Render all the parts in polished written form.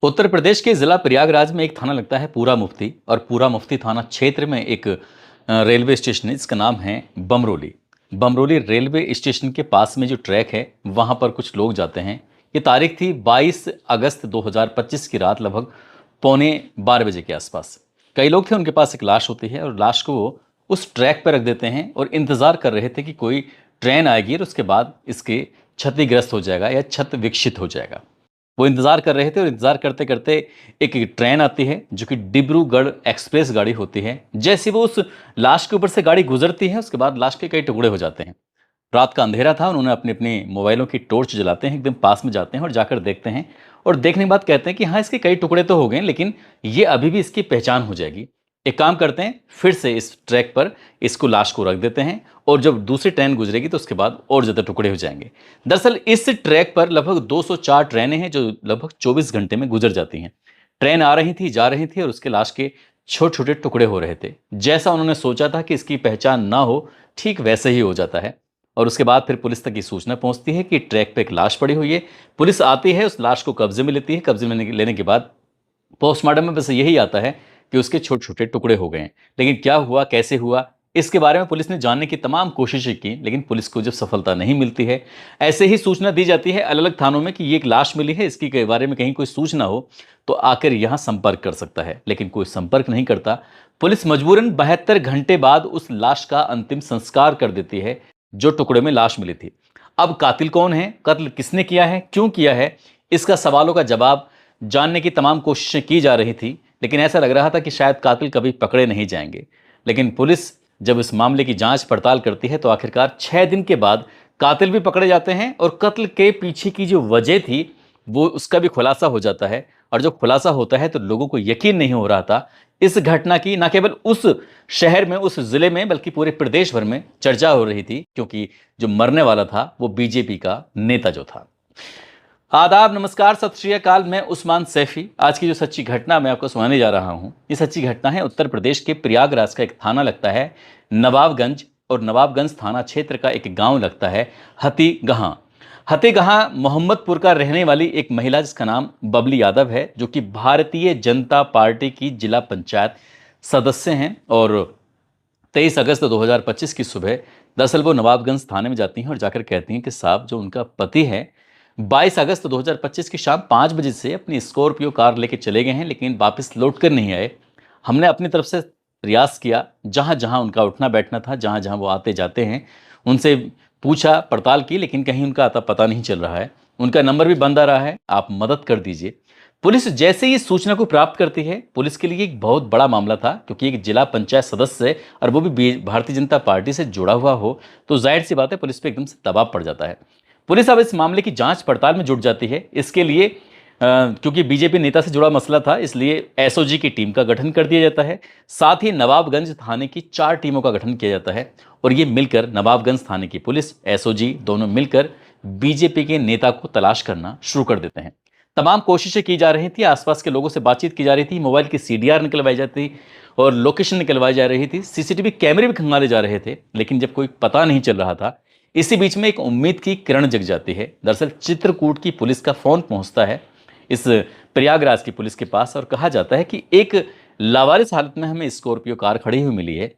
उत्तर प्रदेश के जिला प्रयागराज में एक थाना लगता है पूरा मुफ्ती। और पूरा मुफ्ती थाना क्षेत्र में एक रेलवे स्टेशन है जिसका नाम है बमरोली। बमरोली रेलवे स्टेशन के पास में जो ट्रैक है वहां पर कुछ लोग जाते हैं। ये तारीख थी 22 अगस्त 2025 की रात लगभग पौने 12 बजे के आसपास। कई लोग थे, उनके पास एक लाश होती है और लाश को वो उस ट्रैक पर रख देते हैं और इंतज़ार कर रहे थे कि कोई ट्रेन आएगी और उसके बाद इसके क्षतिग्रस्त हो जाएगा या छत विकसित हो जाएगा। वो इंतज़ार कर रहे थे और इंतज़ार करते करते एक ट्रेन आती है जो कि डिब्रूगढ़ एक्सप्रेस गाड़ी होती है। जैसे वो उस लाश के ऊपर से गाड़ी गुजरती है उसके बाद लाश के कई टुकड़े हो जाते हैं। रात का अंधेरा था, उन्होंने अपने अपने मोबाइलों की टॉर्च जलाते हैं, एकदम पास में जाते हैं और जाकर देखते हैं। और देखने के बाद कहते हैं कि हाँ, इसके कई टुकड़े तो हो गए लेकिन ये अभी भी इसकी पहचान हो जाएगी। एक काम करते हैं, फिर से इस ट्रैक पर इसको लाश को रख देते हैं और जब दूसरी ट्रेन गुजरेगी तो उसके बाद और ज़्यादा टुकड़े हो जाएंगे। दरअसल इस ट्रैक पर लगभग 204 ट्रेनें हैं जो लगभग 24 घंटे में गुजर जाती हैं। ट्रेन आ रही थी, जा रही थी और उसके लाश के छोटे छोटे टुकड़े हो रहे थे। जैसा उन्होंने सोचा था कि इसकी पहचान ना हो, ठीक वैसे ही हो जाता है। और उसके बाद फिर पुलिस तक ये सूचना पहुंचती है कि ट्रैक पे एक लाश पड़ी हुई है। पुलिस आती है, उस लाश को कब्जे में लेती है। कब्जे में लेने के बाद पोस्टमार्टम में बस यही आता है कि उसके छोटे छोटे टुकड़े हो गए हैं। लेकिन क्या हुआ, कैसे हुआ, इसके बारे में पुलिस ने जानने की तमाम कोशिशें की लेकिन पुलिस को जब सफलता नहीं मिलती है, ऐसे ही सूचना दी जाती है अलग अलग थानों में कि ये एक लाश मिली है, इसकी के बारे में कहीं कोई सूचना हो तो आकर यहाँ संपर्क कर सकता है। लेकिन कोई संपर्क नहीं करता। पुलिस मजबूरन 72 घंटे बाद उस लाश का अंतिम संस्कार कर देती है जो टुकड़े में लाश मिली थी। अब कातिल कौन है, कत्ल किसने किया है, क्यों किया है, इसका सवालों का जवाब जानने की तमाम कोशिशें की जा रही थी। लेकिन ऐसा लग रहा था कि शायद कातिल कभी पकड़े नहीं जाएंगे। लेकिन पुलिस जब इस मामले की जांच पड़ताल करती है तो आखिरकार 6 दिन के बाद कातिल भी पकड़े जाते हैं और कत्ल के पीछे की जो वजह थी वो उसका भी खुलासा हो जाता है। और जब खुलासा होता है तो लोगों को यकीन नहीं हो रहा था इस घटना की। न केवल उस शहर में, उस जिले में, बल्कि पूरे प्रदेश भर में चर्चा हो रही थी क्योंकि जो मरने वाला था वो बीजेपी का नेता जो था। आदाब, नमस्कार, सत श्री अकाल। मैं उस्मान सैफी। आज की जो सच्ची घटना मैं आपको सुनाने जा रहा हूं, ये सच्ची घटना है उत्तर प्रदेश के प्रयागराज का एक थाना लगता है नवाबगंज। और नवाबगंज थाना क्षेत्र का एक गांव लगता है हतीगहां। हतीगहां मोहम्मदपुर का रहने वाली एक महिला जिसका नाम बबली यादव है, जो कि भारतीय जनता पार्टी की जिला पंचायत सदस्य हैं। और 23 अगस्त 2025 की सुबह दरअसल वो नवाबगंज थाने में जाती हैं और जाकर कहती हैं कि साहब, जो उनका पति है 22 अगस्त 2025 की शाम 5 बजे से अपनी स्कॉर्पियो कार लेके चले गए हैं लेकिन वापस लौट कर नहीं आए। हमने अपनी तरफ से प्रयास किया, जहाँ जहाँ उनका उठना बैठना था, जहाँ जहाँ वो आते जाते हैं, उनसे पूछा पड़ताल की, लेकिन कहीं उनका आता पता नहीं चल रहा है। उनका नंबर भी बंद आ रहा है, आप मदद कर दीजिए। पुलिस जैसे ही इस सूचना को प्राप्त करती है, पुलिस के लिए एक बहुत बड़ा मामला था क्योंकि एक जिला पंचायत सदस्य है और वो भी भारतीय जनता पार्टी से जुड़ा हुआ हो तो जाहिर सी बात है पुलिस पे एकदम से दबाव पड़ जाता है। पुलिस अब इस मामले की जांच पड़ताल में जुट जाती है। इसके लिए क्योंकि बीजेपी नेता से जुड़ा मसला था, इसलिए एसओजी की टीम का गठन कर दिया जाता है। साथ ही नवाबगंज थाने की 4 टीमों का गठन किया जाता है और ये मिलकर नवाबगंज थाने की पुलिस, एसओजी दोनों मिलकर बीजेपी के नेता को तलाश करना शुरू कर देते हैं। तमाम कोशिशें की जा रही थी, आसपास के लोगों से बातचीत की जा रही थी, मोबाइल की सीडीआर निकलवाई जाती थी और लोकेशन निकलवाई जा रही थी, सीसीटीवी कैमरे भी खंगाले जा रहे थे। लेकिन जब कोई पता नहीं चल रहा था, इसी बीच में एक उम्मीद की किरण जग जाती है। दरअसल चित्रकूट की पुलिस का फोन पहुंचता है इस प्रयागराज की पुलिस के पास और कहा जाता है कि एक लावारिस हालत में हमें स्कॉर्पियो कार खड़ी हुई मिली है,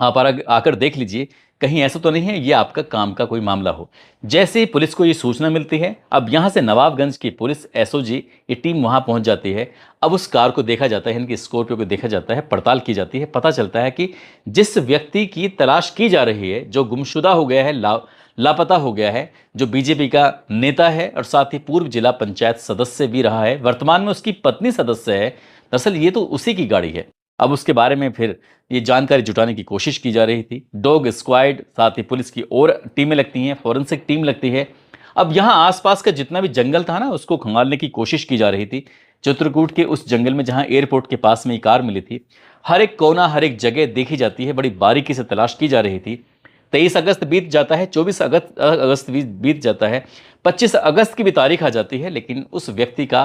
आप आकर देख लीजिए, कहीं ऐसा तो नहीं है ये आपका काम का कोई मामला हो। जैसे ही पुलिस को ये सूचना मिलती है, अब यहाँ से नवाबगंज की पुलिस, एसओजी, ये टीम वहाँ पहुँच जाती है। अब उस कार को देखा जाता है, इनकी स्कॉर्पियो को देखा जाता है, पड़ताल की जाती है। पता चलता है कि जिस व्यक्ति की तलाश की जा रही है, जो गुमशुदा हो गया है, लापता हो गया है, जो बीजेपी का नेता है और साथ ही पूर्व जिला पंचायत सदस्य भी रहा है, वर्तमान में उसकी पत्नी सदस्य है, दरअसल ये तो उसी की गाड़ी है। अब उसके बारे में फिर ये जानकारी जुटाने की कोशिश की जा रही थी। डॉग स्क्वाड, साथ ही पुलिस की और टीमें लगती हैं, फॉरेंसिक टीम लगती है। अब यहाँ आसपास का जितना भी जंगल था ना, उसको खंगालने की कोशिश की जा रही थी। चित्रकूट के उस जंगल में जहाँ एयरपोर्ट के पास में ये कार मिली थी, हर एक कोना, हर एक जगह देखी जाती है, बड़ी बारीकी से तलाश की जा रही थी। 23 अगस्त बीत जाता है, 24 अगस्त बीत जाता है, 25 अगस्त की भी तारीख आ जाती है, लेकिन उस व्यक्ति का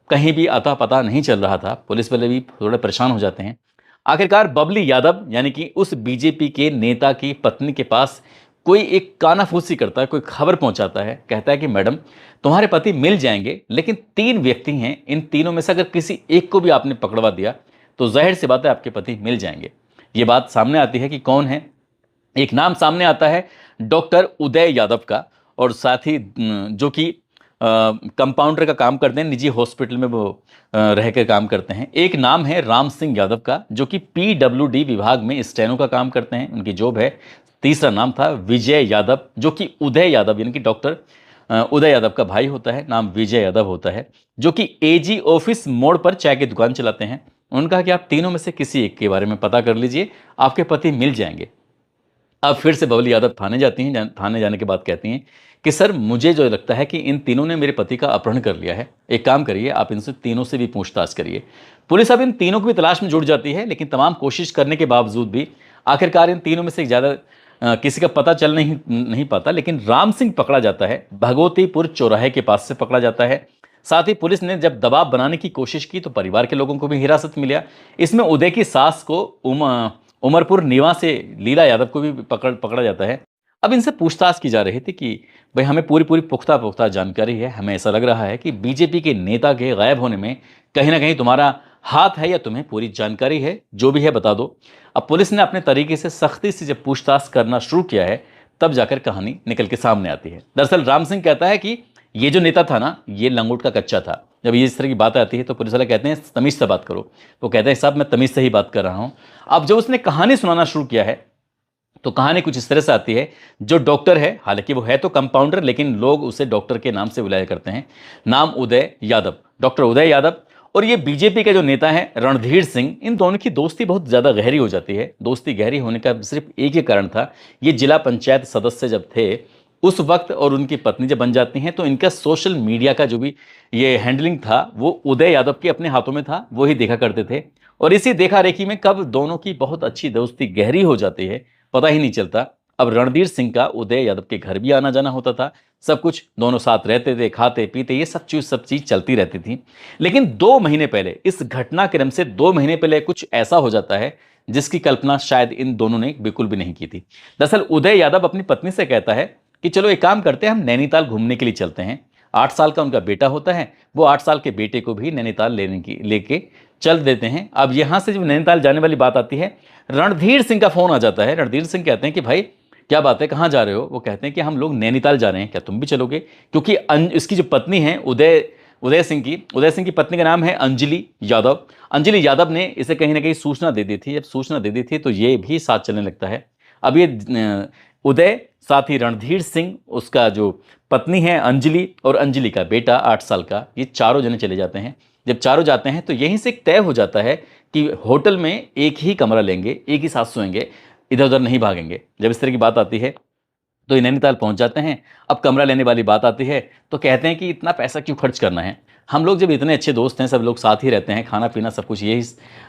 कहीं भी अता पता नहीं चल रहा था। पुलिस वाले भी थोड़े परेशान हो जाते हैं। आखिरकार बबली यादव यानी कि उस बीजेपी के नेता की पत्नी के पास कोई एक कानाफूसी करता है, कोई खबर पहुंचाता है, कहता है कि मैडम तुम्हारे पति मिल जाएंगे, लेकिन 3 व्यक्ति हैं, इन तीनों में से अगर किसी एक को भी आपने पकड़वा दिया तो जाहिर सी बात है आपके पति मिल जाएंगे। ये बात सामने आती है कि कौन है। एक नाम सामने आता है डॉक्टर उदय यादव का, और साथ ही जो कि कंपाउंडर का काम करते हैं, निजी हॉस्पिटल में वो रह कर काम करते हैं। एक नाम है राम सिंह यादव का, जो कि PWD विभाग में स्टेनो का काम करते हैं, उनकी जॉब है। तीसरा नाम था विजय यादव, जो कि उदय यादव यानी कि डॉक्टर उदय यादव का भाई होता है, नाम विजय यादव होता है, जो कि AG ऑफिस मोड़ पर चाय की दुकान चलाते हैं। उन्होंने कहा कि आप तीनों में से किसी एक के बारे में पता कर लीजिए, आपके पति मिल जाएंगे। अब फिर से बबली यादव थाने जाती हैं। थाने जाने के बाद कहती हैं कि सर मुझे जो लगता है कि इन तीनों ने मेरे पति का अपहरण कर लिया है, एक काम करिए आप इनसे तीनों से भी पूछताछ करिए। पुलिस अब इन तीनों की भी तलाश में जुट जाती है, लेकिन तमाम कोशिश करने के बावजूद भी आखिरकार इन तीनों में से ज़्यादा किसी का पता चल नहीं पाता। लेकिन राम सिंह पकड़ा जाता है, भगवतीपुर चौराहे के पास से पकड़ा जाता है। साथ ही पुलिस ने जब दबाव बनाने की कोशिश की तो परिवार के लोगों को भी हिरासत मिला। इसमें उदय की सास को उमरपुर नीवा से लीला यादव को भी पकड़ा जाता है। अब इनसे पूछताछ की जा रही थी कि भाई हमें पूरी पुख्ता जानकारी है, हमें ऐसा लग रहा है कि बीजेपी के नेता के गायब होने में कहीं ना कहीं तुम्हारा हाथ है या तुम्हें पूरी जानकारी है, जो भी है बता दो। अब पुलिस ने अपने तरीके से सख्ती से जब पूछताछ करना शुरू किया है, तब जाकर कहानी निकल के सामने आती है। दरअसल राम सिंह कहता है कि ये जो नेता था ना, ये लंगोट का कच्चा था। जब ये इस तरह की बात आती है तो पुलिस वाले कहते हैं तमीज से बात करो, वो कहते हैं साहब मैं तमीज से ही बात कर रहा हूं। अब जब उसने कहानी सुनाना शुरू किया है तो कहानी कुछ इस तरह से आती है। जो डॉक्टर है, हालांकि वो है तो कंपाउंडर, लेकिन लोग उसे डॉक्टर के नाम से बुलाया करते हैं, नाम उदय यादव, डॉक्टर उदय यादव, और ये बीजेपी के जो नेता हैं रणधीर सिंह, इन दोनों की दोस्ती बहुत ज़्यादा गहरी हो जाती है। दोस्ती गहरी होने का सिर्फ एक ही कारण था, ये जिला पंचायत सदस्य जब थे उस वक्त और उनकी पत्नी जब बन जाती हैं तो इनका सोशल मीडिया का जो भी ये हैंडलिंग था वो उदय यादव के अपने हाथों में था, वो ही देखा करते थे। और इसी देखा रेखी में कब दोनों की बहुत अच्छी दोस्ती गहरी हो जाती है पता ही नहीं चलता। अब रणधीर सिंह का उदय यादव के घर भी आना जाना होता था, सब कुछ दोनों साथ रहते थे, खाते पीते, ये सब चीज चलती रहती थी। लेकिन 2 महीने पहले, इस घटनाक्रम से 2 महीने पहले कुछ ऐसा हो जाता है जिसकी कल्पना शायद इन दोनों ने बिल्कुल भी नहीं की थी। दरअसल उदय यादव अपनी पत्नी से कहता है कि चलो एक काम करते हैं, हम नैनीताल घूमने के लिए चलते हैं। 8 साल का उनका बेटा होता है, वो 8 साल के बेटे को भी नैनीताल लेके चल देते हैं। अब यहां से जब नैनीताल जाने वाली बात आती है, रणधीर सिंह का फोन आ जाता है। रणधीर सिंह कहते हैं कि भाई क्या बात है, कहाँ जा रहे हो? वो कहते हैं कि हम लोग नैनीताल जा रहे हैं, क्या तुम भी चलोगे? क्योंकि इसकी जो पत्नी है उदय सिंह की पत्नी का नाम है अंजलि यादव। अंजलि यादव ने इसे कहीं ना कहीं सूचना दे दी थी। जब सूचना दे दी थी तो ये भी साथ चलने लगता है। अब ये उदय, साथ ही रणधीर सिंह, उसका जो पत्नी है अंजलि, और अंजलि का बेटा 8 साल का, ये चारों जने चले जाते हैं। जब चारों जाते हैं तो यहीं से तय हो जाता है कि होटल में एक ही कमरा लेंगे, एक ही साथ सोएंगे, इधर उधर नहीं भागेंगे। जब इस तरह की बात आती है तो ये नैनीताल पहुंच जाते हैं। अब कमरा लेने वाली बात आती है तो कहते हैं कि इतना पैसा क्यों खर्च करना है, हम लोग जब इतने अच्छे दोस्त हैं, सब लोग साथ ही रहते हैं, खाना पीना सब कुछ यही,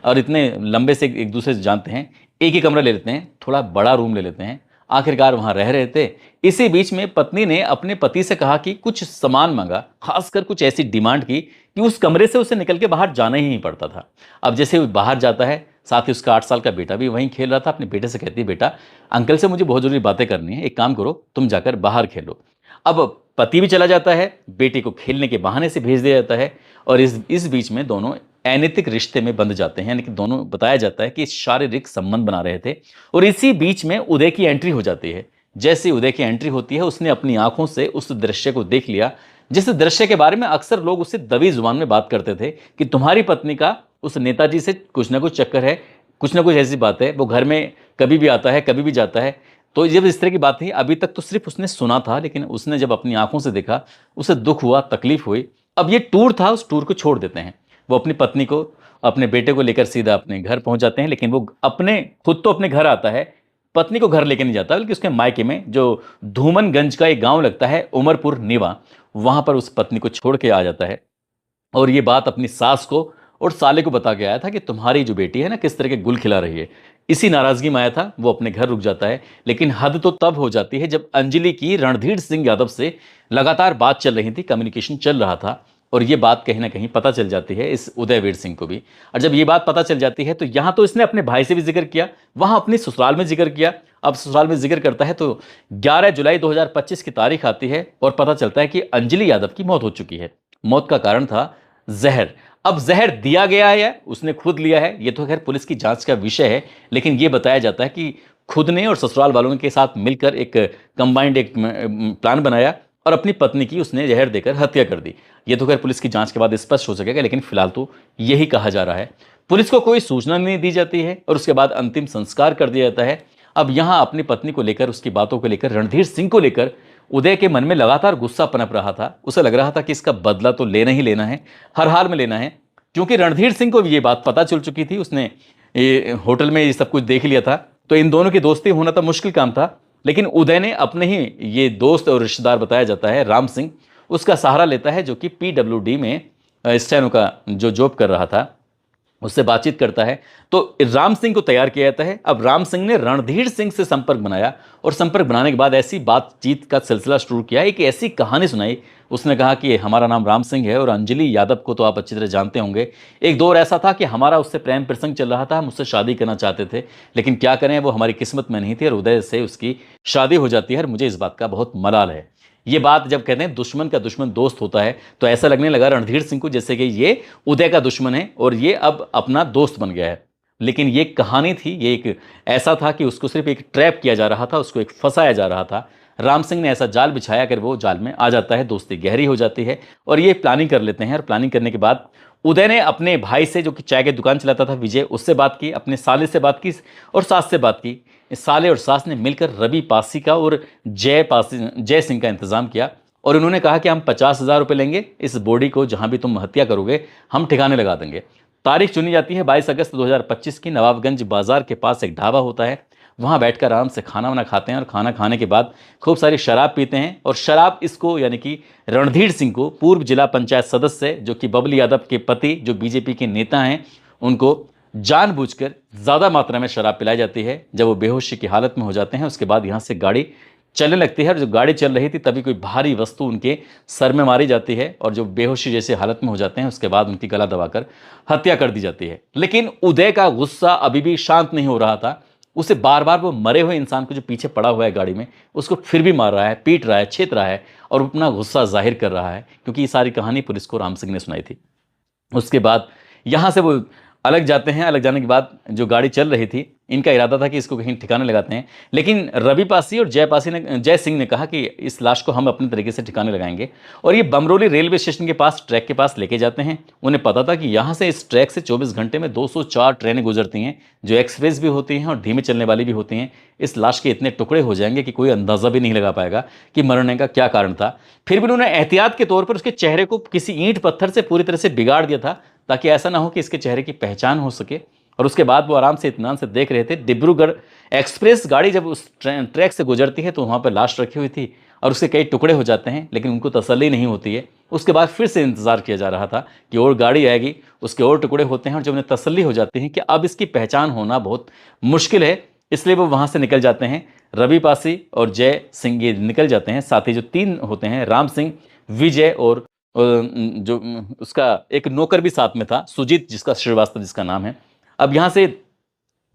और इतने लंबे से एक दूसरे से जानते हैं, एक ही कमरा ले लेते हैं, थोड़ा बड़ा रूम ले लेते हैं। आखिरकार वहां रह रहे थे। इसी बीच में पत्नी ने अपने पति से कहा कि कुछ सामान मांगा, खासकर कुछ ऐसी डिमांड की कि उस कमरे से उसे निकल के बाहर जाना ही नहीं पड़ता था। अब जैसे वो बाहर जाता है, साथ ही उसका 8 साल का बेटा भी वहीं खेल रहा था। अपने बेटे से कहती है, बेटा अंकल से मुझे बहुत जरूरी बातें करनी है, एक काम करो तुम जाकर बाहर खेलो। अब पति भी चला जाता है, बेटे को खेलने के बहाने से भेज दिया जाता है, और इस बीच में दोनों अनैतिक रिश्ते में बंध जाते हैं। यानी कि दोनों, बताया जाता है कि शारीरिक संबंध बना रहे थे। और इसी बीच में उदय की एंट्री हो जाती है। जैसे उदय की एंट्री होती है, उसने अपनी आंखों से उस दृश्य को देख लिया, जिस दृश्य के बारे में अक्सर लोग उससे दबी जुबान में बात करते थे कि तुम्हारी पत्नी का उस नेताजी से कुछ ना कुछ चक्कर है, कुछ ना कुछ ऐसी बात है, वो घर में कभी भी आता है, कभी भी जाता है। तो जब इस तरह की बात थी, अभी तक तो सिर्फ उसने सुना था, लेकिन उसने जब अपनी आंखों से देखा, उसे दुख हुआ, तकलीफ हुई। अब ये टूर था, उस टूर को छोड़ देते हैं। वो अपनी पत्नी को, अपने बेटे को लेकर सीधा अपने घर पहुंच जाते हैं। लेकिन वो खुद तो अपने घर आता है, पत्नी को घर लेकर नहीं जाता, बल्कि उसके मायके में जो धूमनगंज का एक गांव लगता है, उमरपुर नीवा, वहां पर उस पत्नी को छोड़ के आ जाता है। और ये बात अपनी सास को और साले को बता के आया था कि तुम्हारी जो बेटी है ना, किस तरह के गुल खिला रही है। इसी नाराजगी में आया था, वो अपने घर रुक जाता है। लेकिन हद तो तब हो जाती है जब अंजलि की रणधीर सिंह यादव से लगातार बात चल रही थी, कम्युनिकेशन चल रहा था। और ये बात कहीं ना कहीं पता चल जाती है इस उदयवीर सिंह को भी। और जब ये बात पता चल जाती है तो यहाँ तो इसने अपने भाई से भी जिक्र किया, वहाँ अपनी ससुराल में जिक्र किया। अब ससुराल में जिक्र करता है तो 11 जुलाई 2025 की तारीख आती है और पता चलता है कि अंजलि यादव की मौत हो चुकी है। मौत का कारण था जहर। अब जहर दिया गया है या उसने खुद लिया है, ये तो खैर पुलिस की जांच का विषय है, लेकिन ये बताया जाता है कि खुद ने और ससुराल वालों के साथ मिलकर एक कंबाइंड एक प्लान बनाया और अपनी पत्नी की उसने जहर देकर हत्या कर दी। ये तो खैर पुलिस की जांच के बाद स्पष्ट हो सकेगा, लेकिन फिलहाल तो यही कहा जा रहा है। पुलिस को कोई सूचना नहीं दी जाती है और उसके बाद अंतिम संस्कार कर दिया जाता है। अब यहां अपनी पत्नी को लेकर, उसकी बातों को लेकर, रणधीर सिंह को लेकर उदय के मन में लगातार गुस्सा पनप रहा था। उसे लग रहा था कि इसका बदला तो लेना ही लेना है, हर हाल में लेना है, क्योंकि रणधीर सिंह को भी ये बात पता चल चुकी थी। उसने होटल में ये सब कुछ देख लिया था, तो इन दोनों की दोस्ती होना तो मुश्किल काम था। लेकिन उदय ने अपने ही ये दोस्त और रिश्तेदार बताया जाता है राम सिंह, उसका सहारा लेता है, जो कि PWD में स्टेनो का जो जॉब कर रहा था, उससे बातचीत करता है। तो राम सिंह को तैयार किया जाता है। अब राम सिंह ने रणधीर सिंह से संपर्क बनाया और संपर्क बनाने के बाद ऐसी बातचीत का सिलसिला शुरू किया, एक ऐसी कहानी सुनाई। उसने कहा कि हमारा नाम राम सिंह है और अंजलि यादव को तो आप अच्छी तरह जानते होंगे। एक दौर ऐसा था कि हमारा उससे प्रेम प्रसंग चल रहा था, हम उससे शादी करना चाहते थे, लेकिन क्या करें, वो हमारी किस्मत में नहीं थी और उदय से उसकी शादी हो जाती है और मुझे इस बात का बहुत मलाल है। ये बात जब कहते हैं दुश्मन का दुश्मन दोस्त होता है, तो ऐसा लगने लगा रणधीर सिंह को जैसे कि ये उदय का दुश्मन है और ये अब अपना दोस्त बन गया है। लेकिन ये कहानी थी, ये एक ऐसा था कि उसको सिर्फ एक ट्रैप किया जा रहा था, उसको एक फंसाया जा रहा था। राम सिंह ने ऐसा जाल बिछाया कर वो जाल में आ जाता है, दोस्ती गहरी हो जाती है और ये प्लानिंग कर लेते हैं। और प्लानिंग करने के बाद उदय ने अपने भाई से, जो कि चाय की दुकान चलाता था, विजय, उससे बात की, अपने साले से बात की और सास से बात की। इस साले और सास ने मिलकर रवि पासी का और जय सिंह का इंतजाम किया और उन्होंने कहा कि हम 50,000 रुपये लेंगे, इस बॉडी को जहां भी तुम हत्या करोगे हम ठिकाने लगा देंगे। तारीख चुनी जाती है 22 अगस्त 2025 की। नवाबगंज बाजार के पास एक ढाबा होता है, वहां बैठकर आराम से खाना वाना खाते हैं और खाना खाने के बाद खूब सारी शराब पीते हैं। और शराब इसको, यानी कि रणधीर सिंह को, पूर्व जिला पंचायत सदस्य जो कि बबली यादव के पति, जो बीजेपी के नेता हैं, उनको जानबूझकर ज़्यादा मात्रा में शराब पिलाई जाती है। जब वो बेहोशी की हालत में हो जाते हैं, उसके बाद यहाँ से गाड़ी चलने लगती है और जो गाड़ी चल रही थी तभी कोई भारी वस्तु उनके सर में मारी जाती है और जो बेहोशी जैसे हालत में हो जाते हैं, उसके बाद उनकी गला दबाकर हत्या कर दी जाती है। लेकिन उदय का गुस्सा अभी भी शांत नहीं हो रहा था। उसे बार बार वो मरे हुए इंसान को जो पीछे पड़ा हुआ है गाड़ी में, उसको फिर भी मार रहा है, पीट रहा है, छेद रहा है और अपना गुस्सा जाहिर कर रहा है, क्योंकि ये सारी कहानी पुलिस को राम सिंह ने सुनाई थी। उसके बाद यहाँ से वो अलग जाते हैं। अलग जाने के बाद जो गाड़ी चल रही थी, इनका इरादा था कि इसको कहीं ठिकाने लगाते हैं, लेकिन रवि पासी और जय सिंह ने कहा कि इस लाश को हम अपने तरीके से ठिकाने लगाएंगे और ये बमरोली रेलवे स्टेशन के पास, ट्रैक के पास लेके जाते हैं। उन्हें पता था कि यहाँ से, इस ट्रैक से 24 घंटे में 204 ट्रेनें गुजरती हैं, जो एक्सप्रेस भी होती हैं और धीमे चलने वाली भी होती हैं। इस लाश के इतने टुकड़े हो जाएंगे कि कोई अंदाजा भी नहीं लगा पाएगा कि मरने का क्या कारण था। फिर भी उन्होंने एहतियात के तौर पर उसके चेहरे को किसी ईंट पत्थर से पूरी तरह से बिगाड़ दिया था, ताकि ऐसा ना हो कि इसके चेहरे की पहचान हो सके। और उसके बाद वो आराम से इत्मीनान से देख रहे थे। डिब्रूगढ़ एक्सप्रेस गाड़ी जब उस ट्रैक से गुजरती है तो वहाँ पर लाश रखी हुई थी और उसके कई टुकड़े हो जाते हैं, लेकिन उनको तसल्ली नहीं होती है। उसके बाद फिर से इंतजार किया जा रहा था कि और गाड़ी आएगी, उसके और टुकड़े होते हैं और जब उन्हें तसल्ली हो जाती है कि अब इसकी पहचान होना बहुत मुश्किल है, इसलिए वो वहाँ से निकल जाते हैं। रवि पासी और जय सिंह ये निकल जाते हैं, साथ ही जो तीन होते हैं, राम सिंह, विजय और जो उसका एक नौकर भी साथ में था, सुजीत, जिसका श्रीवास्तव जिसका नाम है। अब यहाँ से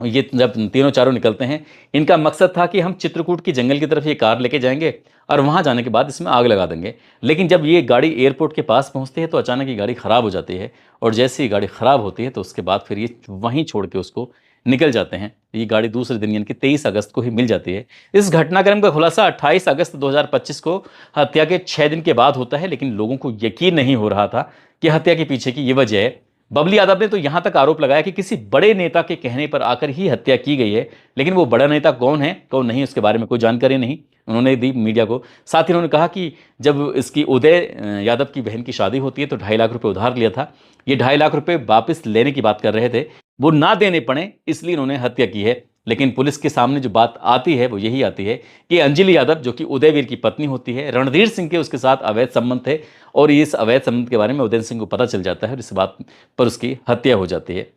ये जब तीनों चारों निकलते हैं, इनका मकसद था कि हम चित्रकूट की जंगल की तरफ ये कार लेके जाएंगे और वहाँ जाने के बाद इसमें आग लगा देंगे। लेकिन जब ये गाड़ी एयरपोर्ट के पास पहुँचती है तो अचानक ये गाड़ी ख़राब हो जाती है और जैसे ही गाड़ी ख़राब होती है तो उसके बाद फिर ये वहीं छोड़ के उसको निकल जाते हैं। ये गाड़ी दूसरे दिन यानी कि 23 अगस्त को ही मिल जाती है। इस घटनाक्रम का खुलासा 28 अगस्त 2025 को हत्या के 6 दिन के बाद होता है, लेकिन लोगों को यकीन नहीं हो रहा था कि हत्या के पीछे की ये वजह है। बबली यादव ने तो यहां तक आरोप लगाया कि किसी बड़े नेता के कहने पर आकर ही हत्या की गई है, लेकिन वो बड़ा नेता कौन है कौन नहीं, उसके बारे में कोई जानकारी नहीं उन्होंने दी मीडिया को। साथ ही उन्होंने कहा कि जब इसकी उदय यादव की बहन की शादी होती है तो 2.5 लाख रुपए उधार लिया था। ये 2.5 लाख रुपए वापस लेने की बात कर रहे थे, वो ना देने पड़े इसलिए इन्होंने हत्या की है। लेकिन पुलिस के सामने जो बात आती है वो यही आती है कि अंजलि यादव, जो कि उदयवीर की पत्नी होती है, रणधीर सिंह के उसके साथ अवैध संबंध थे और इस अवैध संबंध के बारे में उदय सिंह को पता चल जाता है और इस बात पर उसकी हत्या हो जाती है।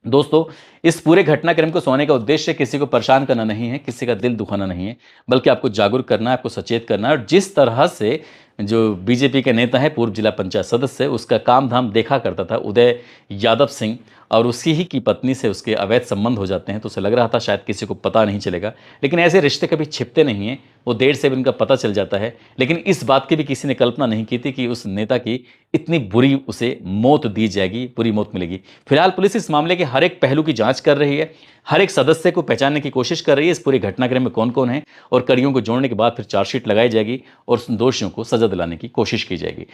दोस्तों, इस पूरे घटनाक्रम को सुनाने का उद्देश्य किसी को परेशान करना नहीं है, किसी का दिल दुखाना नहीं है, बल्कि आपको जागरूक करना है, आपको सचेत करना है। और जिस तरह से जो बीजेपी के नेता है, पूर्व जिला पंचायत सदस्य, उसका काम धाम देखा करता था उदय यादव सिंह, और उसी ही की पत्नी से उसके अवैध संबंध हो जाते हैं। तो उसे लग रहा था शायद किसी को पता नहीं चलेगा, लेकिन ऐसे रिश्ते कभी छिपते नहीं हैं, वो देर से भी उनका पता चल जाता है। लेकिन इस बात की भी किसी ने कल्पना नहीं की थी कि उस नेता की इतनी बुरी उसे मौत दी जाएगी, बुरी मौत मिलेगी। फिलहाल पुलिस इस मामले के हर एक पहलू की जांच कर रही है, हर एक सदस्य को पहचानने की कोशिश कर रही है, इस पूरे घटनाक्रम में कौन कौन है, और कड़ियों को जोड़ने के बाद फिर चार्जशीट लगाई जाएगी और दोषियों को सजा दिलाने की कोशिश की जाएगी।